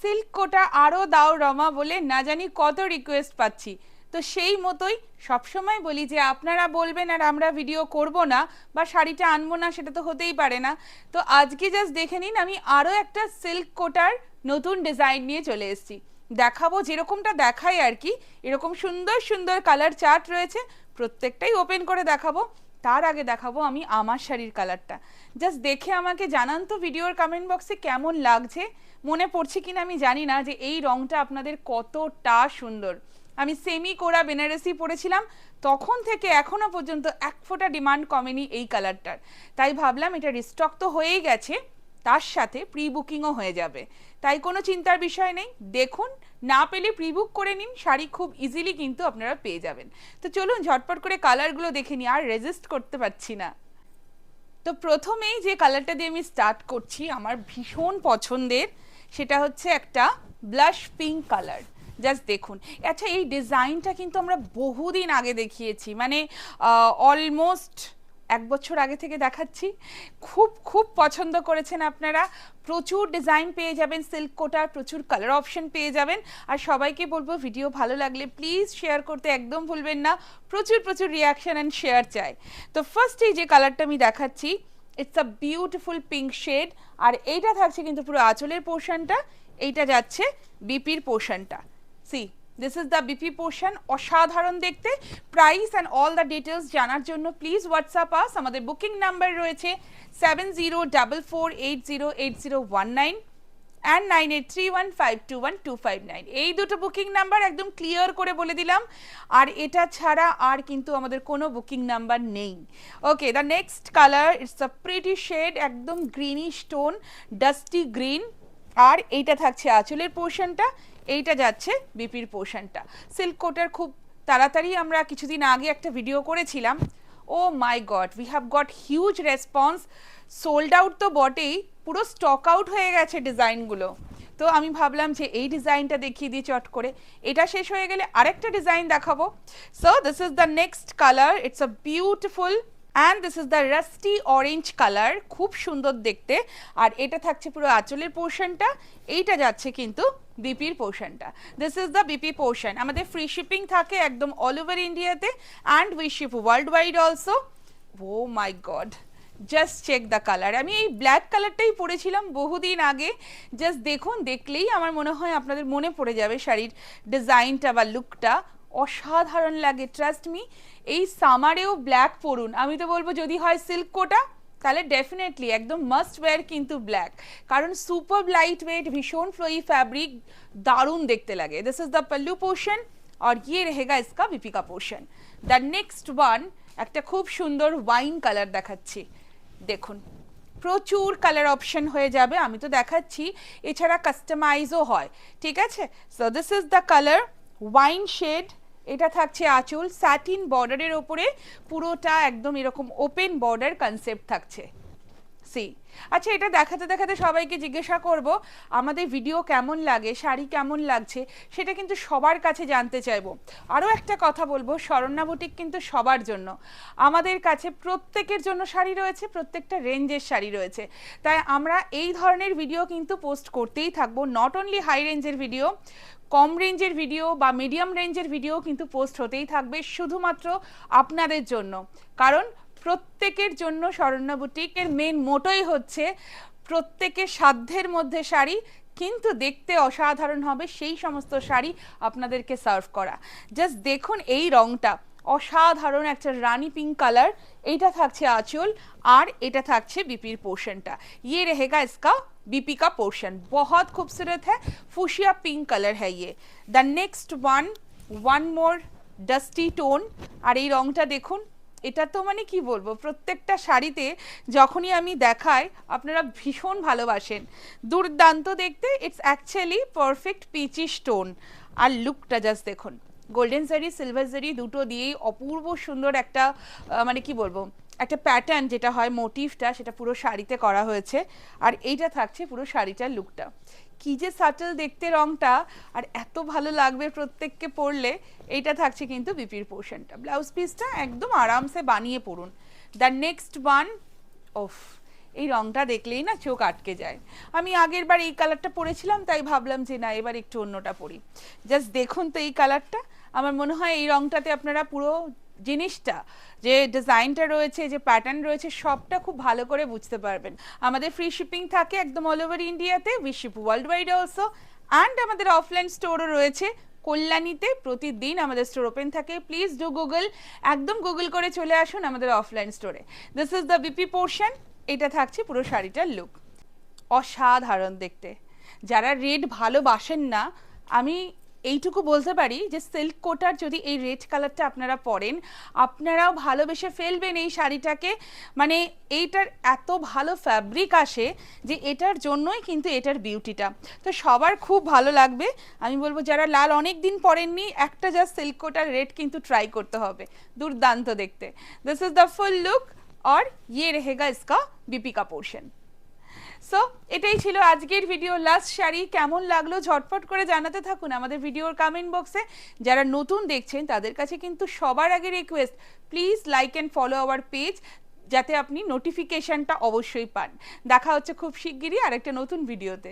Silk কোটা আরও দাও রমা বলে না জানি কত রিকোয়েস্ট পাচ্ছি। তো সেই মতোই সবসময় বলি যে আপনারা বলবেন আর আমরা ভিডিও করব না বা শাড়িটা আনবো না, সেটা তো হতেই পারে না। তো আজকে জাস্ট দেখে নিন, আমি আরও একটা সিল্ক কোটার নতুন ডিজাইন নিয়ে চলে এসেছি। দেখাবো যেরকমটা দেখাই আর কি, এরকম সুন্দর সুন্দর কালার চার্ট রয়েছে, প্রত্যেকটাই ওপেন করে দেখাবো। তার আগে দেখাবো আমি আমার শাড়ির কালারটা। জাস্ট দেখে আমাকে জানান তো ভিডিওর কমেন্ট বক্সে কেমন লাগছে। মনে পড়ছে কিনা আমি জানি না যে এই রংটা আপনাদের কতটা সুন্দর। আমি সেমি কোরা বেনারসি পরেছিলাম, তখন থেকে এখনো পর্যন্ত এক ফোঁটা ডিমান্ড কমেনি এই কালারটার। তাই ভাবলাম এটা রিস্টক তো হয়েই গেছে, তার সাথে প্রি বুকিংও হয়ে যাবে, তাই কোনো চিন্তার বিষয় নেই। দেখুন, না পেলে প্রি বুক করে নিন, শাড়ি খুব ইজিলি কিন্তু আপনারা পেয়ে যাবেন। তো চলুন ঝটপট করে কালারগুলো দেখে নিই, আর রেজিস্ট করতে পারছি না। তো প্রথমেই যে কালারটা দিয়ে আমি স্টার্ট করছি, আমার ভীষণ পছন্দের, সেটা হচ্ছে একটা ব্লাশ পিঙ্ক কালার। জাস্ট দেখুন। আচ্ছা, এই ডিজাইনটা কিন্তু আমরা বহুদিন আগে দেখিয়েছি, মানে অলমোস্ট 1 বছর আগে থেকে দেখাচ্ছি। খুব খুব পছন্দ করেছেন আপনারা। প্রচুর ডিজাইন পেয়ে যাবেন সিল্ক কোটার, প্রচুর কালার অপশন পেয়ে যাবেন। আর সবাইকে বলবো ভিডিও ভালো লাগলে প্লিজ শেয়ার করতে একদম ভুলবেন না। প্রচুর প্রচুর রিয়াকশন অ্যান্ড শেয়ার চাই। তো ফার্স্ট এই যে কালারটা আমি দেখাচ্ছি, it's a beautiful pink shade. আর এইটা থাকছে কিন্তু পুরো আঁচলের পোর্শনটা, এইটা যাচ্ছে বিপির পোর্শনটা। See, this is the BP portion. অসাধারণ দেখতে। Price and all the details জানার জন্য প্লিজ হোয়াটসঅ্যাপ আস। আমাদের বুকিং নাম্বার রয়েছে 7044808019 অ্যান্ড 9831521259। এই দুটো বুকিং নাম্বার একদম ক্লিয়ার করে বলে দিলাম। আর এটা ছাড়া আর কিন্তু আমাদের কোনো বুকিং নাম্বার নেই। Okay, the next colour, it's a pretty shade, একদম গ্রিনিশ টোন, ডাস্টি গ্রিন। আর এইটা থাকছে আঁচলের পোর্শনটা, এইটা যাচ্ছে বিপির পোর্শনটা। সিল্ক কোটার খুব তাড়াতাড়ি আমরা কিছুদিন আগে একটা ভিডিও করেছিলাম। Oh my god, we have got huge response. Sold out তো বটেই, পুরো স্টক আউট হয়ে গেছে ডিজাইনগুলো। তো আমি ভাবলাম যে এই ডিজাইনটা দেখিয়ে দিই চট করে, এটা শেষ হয়ে গেলে আরেকটা ডিজাইন দেখাবো। So this is the next colour, it's a beautiful and this is the rusty orange colour, খুব সুন্দর দেখতে। আর এটা থাকছে পুরো আঁচলের পোর্শনটা, এইটা যাচ্ছে কিন্তু বিপির পোর্শনটা। This is the BP portion. আমাদের ফ্রি শিপিং থাকে একদম অল ওভার ইন্ডিয়াতে, and we ship world wide also. Oh my God, just check the colour. আমি এই ব্ল্যাক কালারটাই পরেছিলাম বহুদিন আগে। জাস্ট দেখুন, দেখলেই আমার মনে হয় আপনাদের মনে পড়ে যাবে শাড়ির ডিজাইনটা বা লুকটা। অসাধারণ লাগে, ট্রাস্ট মি। এই সামারেও ব্ল্যাক পরুন। আমি তো বলবো যদি হয় সিল্ক কোটা, তাহলে ডেফিনেটলি একদম মাস্ট ওয়্যার কিন্তু ব্ল্যাক, কারণ সুপার লাইট ওয়েট, ভীষণ ফ্লোয়ি ফ্যাব্রিক, দারুণ দেখতে লাগে। This is the pallu portion और ये रहेगा इसका बीपी का पोर्शन। দ্য নেক্সট ওয়ান, একটা খুব সুন্দর ওয়াইন কালার দেখাচ্ছি। দেখুন, প্রচুর কালার অপশন হয়ে যাবে, আমি তো দেখাচ্ছি, এছাড়া কাস্টমাইজও হয়, ঠিক আছে। So this is the colour wine shade. এটা থাকছে আঁচল, স্যাটিন বর্ডারের ওপরে, পুরোটা একদম এরকম ওপেন বর্ডার কনসেপ্ট থাকছে। সি, আচ্ছা, এটা দেখাতে দেখাতে সবাইকে জিজ্ঞাসা করব আমাদের ভিডিও কেমন লাগে, শাড়ি কেমন লাগছে, সেটা কিন্তু সবার কাছে জানতে চাইবো। আরও একটা কথা বলবো, শরণ্যা বুটিক কিন্তু সবার জন্য, আমাদের কাছে প্রত্যেকের জন্য শাড়ি রয়েছে, প্রত্যেকটা রেঞ্জের শাড়ি রয়েছে। তাই আমরা এই ধরনের ভিডিও কিন্তু পোস্ট করতেই থাকবো। নট অনলি হাই রেঞ্জের ভিডিও, কম রেঞ্জের ভিডিও বা মিডিয়াম রেঞ্জের ভিডিও কিন্তু পোস্ট হতেই থাকবে, শুধুমাত্র আপনাদের জন্য। কারণ প্রত্যেকের জন্য শরণ্যা বুটিকের মেন মোটোই হচ্ছে প্রত্যেকের সাধ্যের মধ্যে শাড়ি, কিন্তু দেখতে অসাধারণ হবে সেই সমস্ত শাড়ি আপনাদেরকে সার্ভ করা। জাস্ট দেখুন এই রংটা, অসাধারণ একটা রানী পিঙ্ক কালার। এইটা থাকছে আঁচল, আর এটা থাকছে বিপির পোর্শনটা। ये रहेगा इसका बीपी का पोर्शन, बहुत खूबसूरत है, फुशिया पिंक कलर है ये। The next one more dusty tone. আর এই রংটা দেখুন, এটা তো মানে কি বলবো, প্রত্যেকটা শাড়িতে যখনই আমি দেখাই আপনারা ভীষণ ভালোবাসেন, দুর্দান্ত দেখতে। It's actually perfect peachy stone. আর লুকটা জাস্ট দেখুন, গোল্ডেন জারি সিলভার জারি দুটো দিয়েই অপূর্ব সুন্দর একটা মানে কি বলবো, একটা প্যাটার্ন যেটা হয় মোটিভটা, সেটা পুরো শাড়িতে করা হয়েছে। আর এইটা থাকছে পুরো শাড়িটার লুকটা। কি যে সাটল দেখতে রংটা, আর এত ভালো লাগবে প্রত্যেককে পরলে। এইটা থাকছে কিন্তু বিপির পোর্শনটা। ব্লাউজ পিসটা একদম আরামসে বানিয়ে পরুন। দ্য নেক্সট ওয়ান, ওফ, এই রংটা দেখলেই না চোখ আটকে যায়। আমি আগের বার এই কালারটা পরেছিলাম, তাই ভাবলাম যে না এবার একটু অন্যটা পরি। জাস্ট দেখুন তো এই কালারটা, আমার মনে হয় এই রংটাতে আপনারা পুরো জিনিসটা, যে ডিজাইনটা রয়েছে, যে প্যাটার্ন রয়েছে, সবটা খুব ভালো করে বুঝতে পারবেন। আমাদের ফ্রি শিপিং থাকে একদম অল ওভার ইন্ডিয়াতে, we ship world wide also. And আমাদের অফলাইন স্টোরও রয়েছে কল্যাণীতে, প্রতিদিন আমাদের স্টোর ওপেন থাকে। প্লিজ ডু গুগল, একদম গুগল করে চলে আসুন আমাদের অফলাইন স্টোরে। This is the BP portion, এটা থাকছে পুরো শাড়িটার লুক। অসাধারণ দেখতে। যারা রেড ভালোবাসেন না, আমি এইটুকু বলতে পারি যে সিল্ক কোটার যদি এই রেড কালারটা আপনারা পরেন, আপনারাও ভালোবেসে ফেলবেন এই শাড়িটাকে। মানে এইটার এত ভালো ফ্যাব্রিক আসে যে এটার জন্যই কিন্তু এটার বিউটিটা। তো সবার খুব ভালো লাগবে। আমি বলবো যারা লাল অনেক দিন পরেননি, একটা জাস্ট সিল্ক কোটার রেড কিন্তু ট্রাই করতে হবে, দুর্দান্ত দেখতে। This is the full look और ये रहेगा इसका बीपी का पोर्शन। সো এটাই ছিল আজকের ভিডিও। লাস্ট শাড়ি কেমন লাগলো ঝটপট করে জানাতে থাকুন আমাদের ভিডিওর কমেন্ট বক্সে। যারা নতুন দেখছেন তাদের কাছে কিন্তু সবার আগে request, please like and follow our page, যাতে আপনি নোটিফিকেশনটা অবশ্যই পান। দেখা হচ্ছে খুব শিগগিরই আরেকটা নতুন ভিডিওতে।